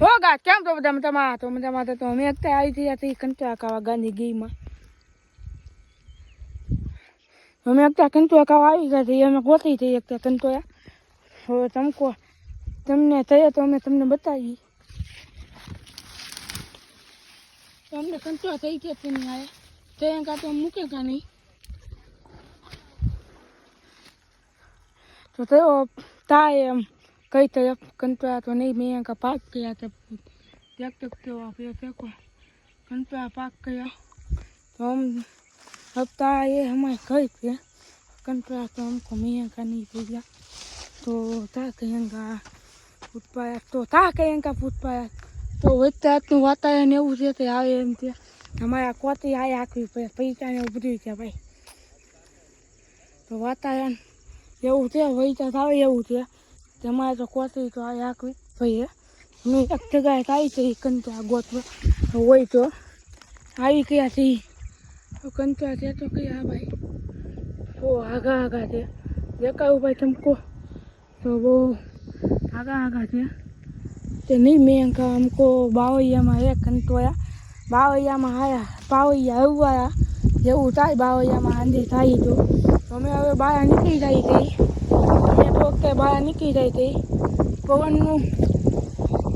હો ગા કેમ તો બધા મજામાં તો અમે અત્યારે આવી ગયા હતી કંટાળા ખાવા ગાંધી ગીમાં. અમે અત્યારે કંટાળા ખાવા આવી ગયા હતી. અમે ગોતી હતી અત્યારે કંટાળા. હવે તમને થયા તો અમે તમને બતાવી. અમને કંટાળા થઈ ગયા છે નહીં આયા ત્યાં કાં તો મૂકે કાં નહીં. તો થયો તાય એમ કઈ તરફ કંટાળા તો નહીં. મેં કા પાક કર્યા હતા તક કેવો આપણે ફેંકો કંટાળા પાક કર્યા તો हम हफ्ता ये हमारे कई थे कंट्रा तो हमको मैं का नहीं पड़ गया तो था कहेंगा फूटपाया तो था कहेंगा फूटपाया तो वैसे वातावरण એવું છે તે આવે એમ છે. અમારા કોતી આયા આખવી પડે પૈસાને ઉભરી છે ભાઈ. તો વાતાવરણ એવું છે વૈતા આવે એવું છે તમારે તો કોતી તો આયા આખવી ભાઈ. મેં એક જગ્યાએ આવી છે કંટાળા ગોતવા હોય તો આવી ગયા છે કંટાળા છે તો કયા ભાઈ બહુ આગા છે દેખાયું ભાઈ તમકો તો બહુ આગા છે તે નહીં. મેં हमको બાવૈયામાં એક કંટોયા બાવૈયામાં આયા બાવૈયા એવું આવ્યા જેવું થાય બાવૈયામાં આંધી થાય તો અમે હવે બહાર નીકળી જાય હતી. અમે તો કે બહાર નીકળી જાય હતી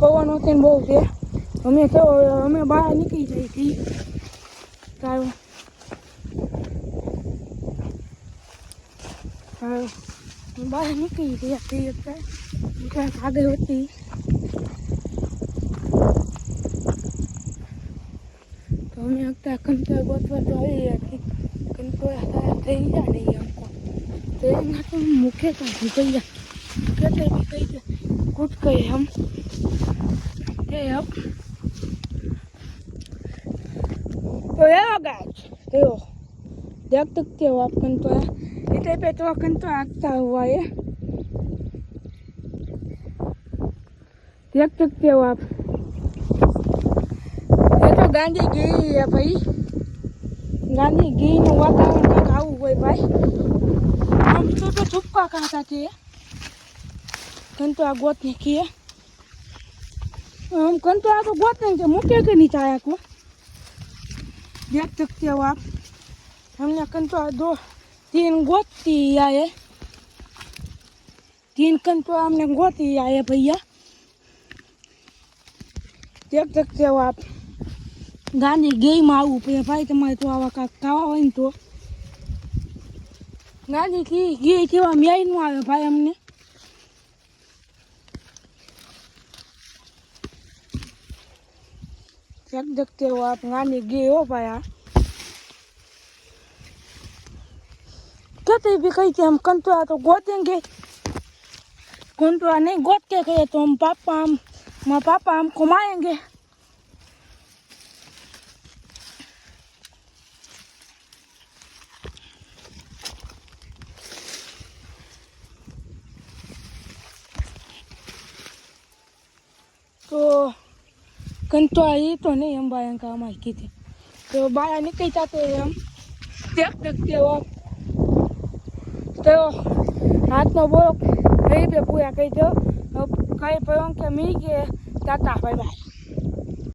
પવન હોતી બહુ છે અમે બહાર નીકળી જાય હતી. સારું બહાર નીકળી ગયા હતી અત્યારે આગળ હતી. તો અમે અત્યારે કંટાળા ગોતવા તો આવી હતી કંટાળા થઈ ગયા નહીં हमको तो एना तो मुखे का भूकैया कहते भी कही कुछ कहे हम ये अब तो ये गाइस देखो देख सकते हो आप कंटोया इतने पे तो कंटोया आता हुआ है देख सकते हो आप. ये तो गांधी घी है भाई. गांधी घी નું વાતાવરણ કાંઈક આવું હોય ભાઈ. हम तो चुपका खाता थे कंटोया गोतने किए हम कंटोया तो गोतने के मुके के नहीं आया को देख सकते हो आप. हमने कंटोया 3 गोती आए 3 कंटोया हमने गोती आए भैया देख सकते हो आप. गांधी घी में आવું પડે ભાઈ તમારે તો આવા કાંક ખાવા હોય ને તો गांधी घी केवा म्याई નું આવે ભાઈ અમને. देख सकते हो आप गांधी घी हो पाया कहते भी कही थे हम कंटोया तो गोतेंगे कंटोया नहीं गोत के गए तो हम पापा हमको मारेंगे. तो कंटोया ये तो नहीं हम बाया का हमारी की थी तो बाया निकल जाते हैं हम देख सकते हो. तो हाथ में बोलो कहीं पे पूरा कही दो कहीं पर के मी के टाटा बाय बाय.